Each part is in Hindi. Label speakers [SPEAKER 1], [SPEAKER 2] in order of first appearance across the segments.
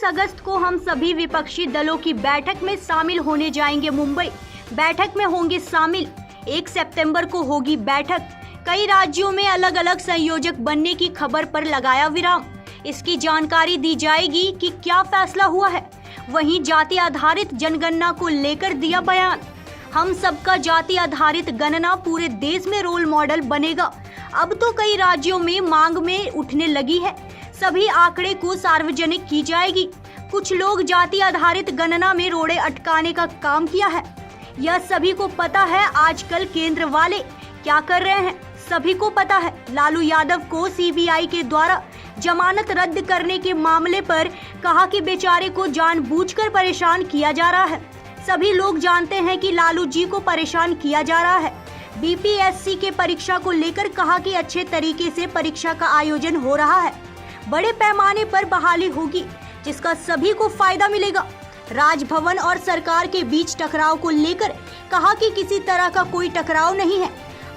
[SPEAKER 1] अगस्त को हम सभी विपक्षी दलों की बैठक में शामिल होने जाएंगे मुंबई। बैठक में होंगे शामिल। 1 सितंबर को होगी बैठक। कई राज्यों में अलग अलग संयोजक बनने की खबर पर लगाया विराम। इसकी जानकारी दी जाएगी कि क्या फैसला हुआ है। वहीं जाति आधारित जनगणना को लेकर दिया बयान। हम सबका जाति आधारित गणना पूरे देश में रोल मॉडल बनेगा। अब तो कई राज्यों में मांग में उठने लगी है। सभी आंकड़े को सार्वजनिक की जाएगी। कुछ लोग जाति आधारित गणना में रोड़े अटकाने का काम किया है। यह सभी को पता है। आजकल केंद्र वाले क्या कर रहे हैं सभी को पता है। लालू यादव को सीबीआई के द्वारा जमानत रद्द करने के मामले पर कहा कि बेचारे को जानबूझकर परेशान किया जा रहा है। सभी लोग जानते हैं कि लालू जी को परेशान किया जा रहा है। बीपीएससी के परीक्षा को लेकर कहा कि अच्छे तरीके से परीक्षा का आयोजन हो रहा है। बड़े पैमाने पर बहाली होगी जिसका सभी को फायदा मिलेगा। राजभवन और सरकार के बीच टकराव को लेकर कहा कि किसी तरह का कोई टकराव नहीं है।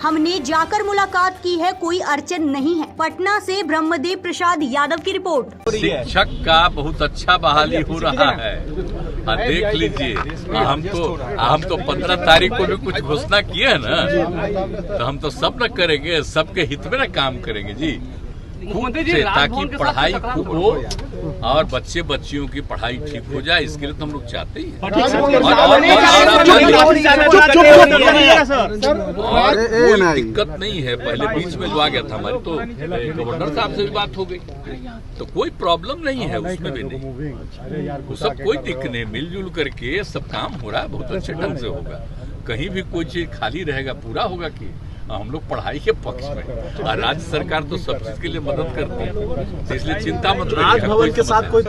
[SPEAKER 1] हमने जाकर मुलाकात की है, कोई अड़चन नहीं है। पटना से ब्रह्मदेव प्रसाद यादव की रिपोर्ट।
[SPEAKER 2] शिक्षक का बहुत अच्छा बहाली हो रहा है। देख लीजिए, हम तो 15 तारीख को भी कुछ घोषणा किए है ना, तो हम तो सब न करेंगे, सबके हित में न काम करेंगे जी, ताकि पढ़ाई खूब हो और बच्चे बच्चियों की पढ़ाई ठीक हो जाए। इसके लिए तो हम लोग चाहते ही हैं। कोई दिक्कत नहीं है। पहले बीच में जो आ गया था हमारी, तो गवर्नर साहब से भी बात हो गई, तो कोई प्रॉब्लम नहीं है उसमें भी नहीं। वो सब कोई दिक्कत नहीं, मिलजुल करके सब काम हो रहा है, बहुत अच्छे ढंग से होगा। कहीं भी कोई चीज खाली रहेगा पूरा होगा कि हम लोग पढ़ाई के पक्ष में, और राज्य सरकार तो सब चीज के लिए मदद करती है, तो इसलिए चिंता मत करिए।
[SPEAKER 3] राजभवन के साथ कोई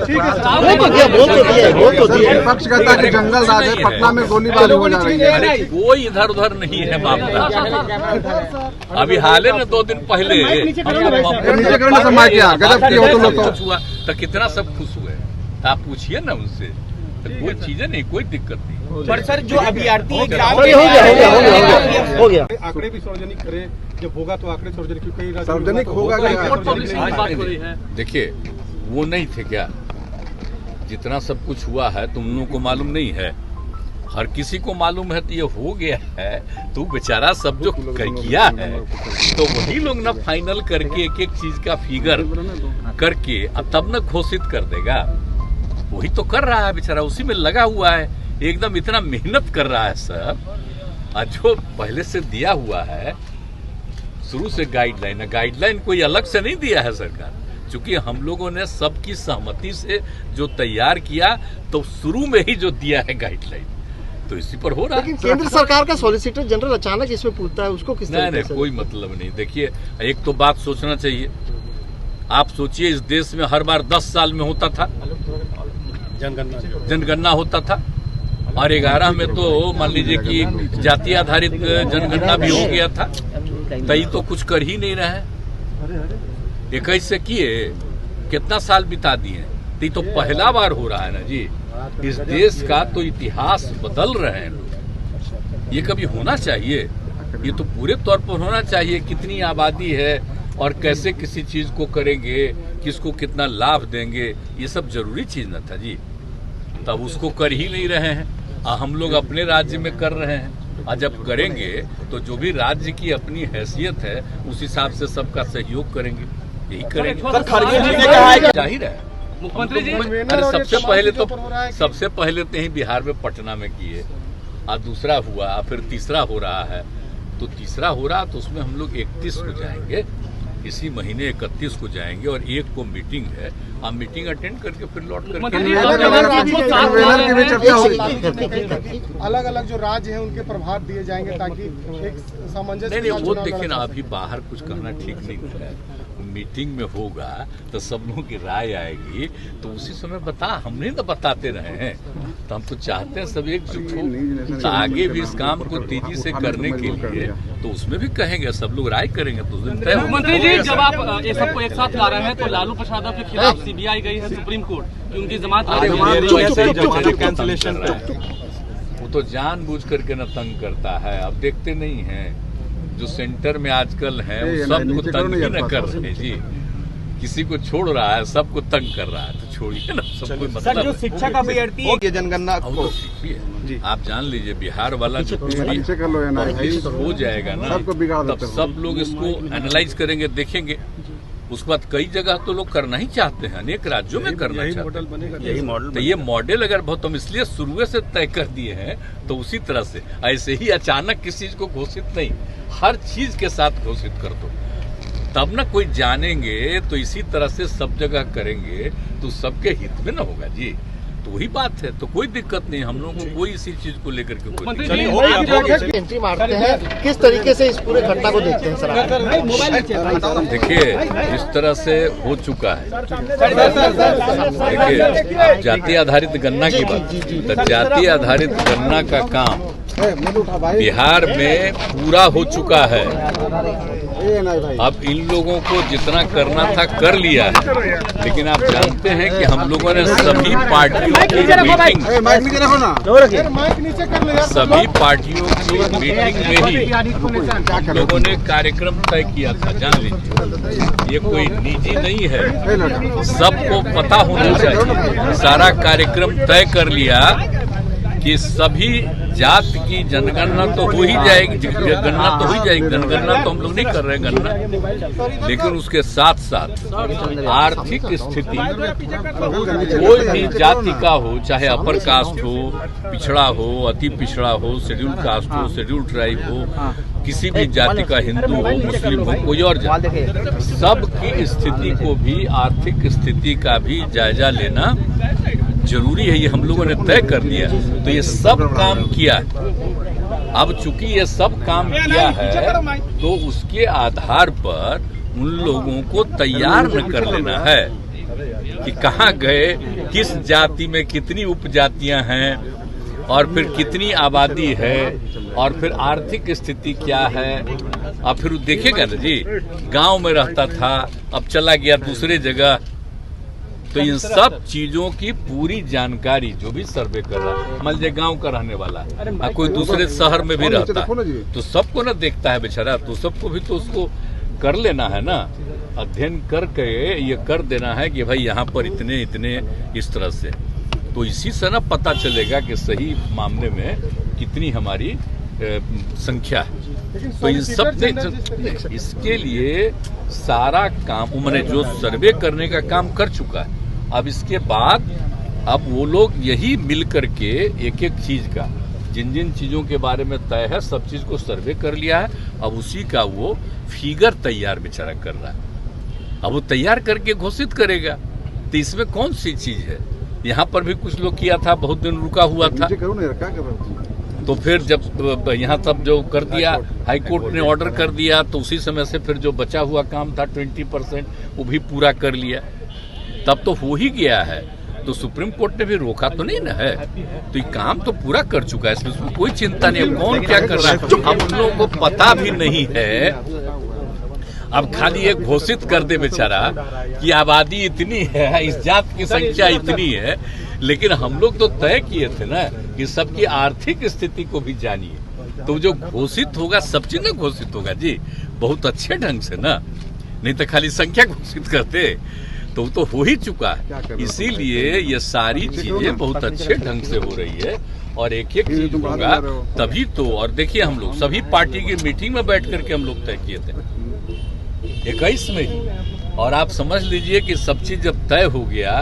[SPEAKER 4] पक्ष कहता है कि जंगल राज है, पटना में गोलीबारी हो जा रही है।
[SPEAKER 2] अरे कोई इधर उधर नहीं है मामला। अभी हाल ही में 2 दिन पहले हुआ तो कितना सब खुश हुए। आप पूछिए ना उनसे, तो कोई चीजें नहीं, कोई दिक्कत नहीं।
[SPEAKER 3] पर सर जो अभ्यर्थी
[SPEAKER 4] हो गया आंकड़े भी सार्वजनिक करें, जब होगा तो आंकड़े सार्वजनिक होगा।
[SPEAKER 2] देखिए, वो नहीं थे क्या, जितना सब कुछ हुआ है तुम लोगों को मालूम नहीं है, हर किसी को मालूम है। तो ये हो गया है तो बेचारा सब जो किया है, तो वही लोग ना फाइनल करके एक एक चीज का फिगर करके तब न घोषित कर देगा। वही तो कर रहा है बेचारा, उसी में लगा हुआ है, एकदम इतना मेहनत कर रहा है सब। और जो पहले से दिया हुआ है शुरू से गाइडलाइन है, गाइडलाइन कोई अलग से नहीं दिया है सरकार, क्योंकि हम लोगों ने सबकी सहमति से जो तैयार किया, तो शुरू में ही जो दिया है गाइडलाइन, तो इसी पर हो रहा है।
[SPEAKER 3] लेकिन केंद्र सरकार का सॉलिसिटर जनरल अचानक इसमें पूछता है, उसको किस तरह
[SPEAKER 2] नहीं, कोई मतलब नहीं। देखिए, एक तो बात सोचना चाहिए। आप सोचिए, इस देश में हर बार 10 साल में होता था जनगणना होता था, और 11 में तो मान लीजिए कि जाति आधारित जनगणना भी हो गया था। तई तो कुछ कर ही नहीं रहे। 21 से किए, कितना साल बिता दिए, तो पहला बार हो रहा है ना जी। इस देश का तो इतिहास बदल रहे हैं लोग। ये कभी होना चाहिए, ये तो पूरे तौर पर होना चाहिए। कितनी आबादी है और कैसे किसी चीज को करेंगे, किसको कितना लाभ देंगे, ये सब जरूरी चीज न था जी। तब उसको कर ही नहीं रहे हैं। हम लोग अपने राज्य में कर रहे हैं, और जब करेंगे तो जो भी राज्य की अपनी हैसियत है उस हिसाब से सबका सहयोग करेंगे, यही करेंगे। जाहिर है मुख्यमंत्री जी। अरे सबसे पहले तो ही बिहार में पटना में किए, और दूसरा हुआ, फिर तीसरा हो रहा है। तो तीसरा हो रहा तो उसमें हम लोग 31 को जाएंगे, इसी महीने 31 को जाएंगे, और 1 को मीटिंग है। आप मीटिंग अटेंड करके फिर लौट करके
[SPEAKER 4] अलग अलग जो राज्य हैं उनके प्रभाव दिए जाएंगे, ताकि एक सामंजस्य।
[SPEAKER 2] नहीं, वो देखिए ना, अभी बाहर कुछ कहना ठीक नहीं है। मीटिंग में होगा तो सब लोगों की राय आएगी, तो उसी समय हम नहीं तो बताते रहे हैं। तो हम तो चाहते हैं सब एकजुट हो, तो आगे भी इस काम को तेजी से करने के लिए, तो उसमें भी कहेंगे, सब लोग राय करेंगे। तो
[SPEAKER 5] मुख्यमंत्री जी, जब आप ये सबको एक साथ ला रहे हैं, तो लालू प्रसाद के खिलाफ सीबीआई गई है सुप्रीम कोर्ट कि उनकी जमानत
[SPEAKER 2] कैंसिलेशन, वो तो जानबूझ करके न तंग करता है। अब देखते नहीं है, जो सेंटर में आजकल है वो सब को तंग ही न कर रहे जी। किसी को छोड़ रहा है, सबको तंग कर रहा है, तो छोड़िए ना, सबको मतलब है।
[SPEAKER 6] शिक्षक अभ्यर्थी
[SPEAKER 3] ये जनगणना
[SPEAKER 2] अब
[SPEAKER 3] को
[SPEAKER 2] तो सीखिए, आप जान लीजिए बिहार वाला जो कुछ भी हो जाएगा ना, तब सब लोग इसको एनालाइज करेंगे, देखेंगे। उसके बाद कई जगह तो लोग करना ही चाहते हैं, अनेक राज्यों में करना चाहते हैं।
[SPEAKER 3] यही मॉडल
[SPEAKER 2] तो ये मॉडल अगर बहुत हम इसलिए शुरू से तय कर दिए हैं, तो उसी तरह से ऐसे ही अचानक किसी चीज को घोषित नहीं, हर चीज के साथ घोषित कर दो, तब ना कोई जानेंगे। तो इसी तरह से सब जगह करेंगे तो सबके हित में ना होगा जी। तो वही बात है, तो कोई दिक्कत नहीं, हम लोगों को कोई इसी चीज को लेकर के कोई दिक्कत नहीं।
[SPEAKER 3] एंट्री मारते हैं, किस तरीके से इस पूरे घटना को देखते हैं सर?
[SPEAKER 2] देखिए, इस तरह से हो चुका है। देखिए, जाति आधारित गणना की बात, तो जाति आधारित गणना का काम बिहार में पूरा हो चुका है। अब इन लोगों को जितना करना था कर लिया है, लेकिन आप जानते हैं कि हम लोगों ने सभी पार्टियों की मीटिंग, सभी पार्टियों की मीटिंग में ही हम लोगों ने कार्यक्रम तय किया था। जान लीजिए, ये कोई निजी नहीं है, सबको पता होना चाहिए। सारा कार्यक्रम तय कर लिया कि सभी जात की जनगणना तो हो ही जाएगी, गणना तो हो ही जाएगी। जनगणना तो हम लोग नहीं कर रहे हैं गणना, लेकिन उसके साथ साथ आर्थिक स्थिति कोई भी जाति का हो, चाहे अपर कास्ट हो, पिछड़ा हो, अति पिछड़ा हो, शेड्यूल कास्ट हो, शेड्यूल ट्राइब हो, किसी भी जाति का, हिंदू हो, मुस्लिम हो, कोई और जाति, सबकी स्थिति को भी, आर्थिक स्थिति का भी जायजा लेना जरूरी है। ये हम लोगों ने तय कर दिया, तो ये सब काम किया। अब चूंकि ये सब काम किया है, तो उसके आधार पर उन लोगों को तैयार न कर लेना है कि कहाँ गए, किस जाति में कितनी उपजातियां हैं, और फिर कितनी आबादी है, और फिर आर्थिक स्थिति क्या है। अब फिर देखेगा ना जी, गांव में रहता था, अब चला गया दूसरे जगह, तो इन सब चीजों की पूरी जानकारी जो भी सर्वे कर रहा, मान लीजिए गांव का रहने वाला, कोई दूसरे शहर में भी रहता है, तो सबको ना देखता है बेचारा, तो सबको भी तो उसको कर लेना है ना, अध्ययन करके ये कर देना है कि भाई यहाँ पर इतने इतने इस तरह से, तो इसी से ना पता चलेगा कि सही मामले में कितनी हमारी संख्या है। तो इन सब इसके लिए सारा काम मैंने जो सर्वे करने का काम कर चुका है। अब इसके बाद अब वो लोग यही मिल करके एक एक चीज का, जिन जिन चीजों के बारे में तय है, सब चीज को सर्वे कर लिया है। अब उसी का वो फिगर तैयार बेचारा कर रहा है, अब वो तैयार करके घोषित करेगा। तो इसमें कौन सी चीज है? यहाँ पर भी कुछ लोग किया था, बहुत दिन रुका हुआ था, तो फिर जब यहाँ तब जो कर दिया, हाई कोर्ट ने ऑर्डर कर दिया, तो उसी समय से फिर जो बचा हुआ काम था 20% वो भी पूरा कर लिया, तब तो हो ही गया है। तो सुप्रीम कोर्ट ने भी रोका तो नहीं ना है, तो ये काम तो पूरा कर चुका है, इसमें कोई चिंता नहीं है। कौन क्या कर रहा है हम लोगों को पता भी नहीं है। अब खाली एक घोषित कर दे बेचारा कि आबादी इतनी है, इस जात की संख्या इतनी है, लेकिन हम लोग तो तय किए थे ना कि सबकी आर्थिक स्थिति को भी जानिए। तो जो घोषित होगा सब चीज ना घोषित होगा जी, बहुत अच्छे ढंग से ना, नहीं तो खाली संख्या घोषित करते तो हो ही चुका है। इसीलिए ये सारी चीजें बहुत अच्छे ढंग से हो रही है, और एक एक चीज होगा तभी तो। और देखिए, हम लोग सभी पार्टी की मीटिंग में बैठ करके हम लोग तय किए थे 21 में ही, और आप समझ लीजिए कि सब चीज जब तय हो गया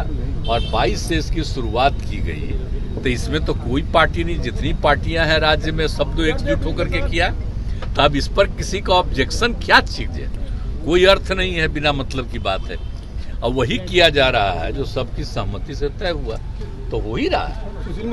[SPEAKER 2] और 22 से इसकी शुरुआत की गई, तो इसमें तो कोई पार्टी नहीं, जितनी पार्टियां हैं राज्य में सब तो एकजुट होकर के किया। तो अब इस पर किसी का ऑब्जेक्शन क्या चीज है? कोई अर्थ नहीं है, बिना मतलब की बात है। अब वही किया जा रहा है जो सबकी सहमति से तय हुआ, तो हो ही रहा है।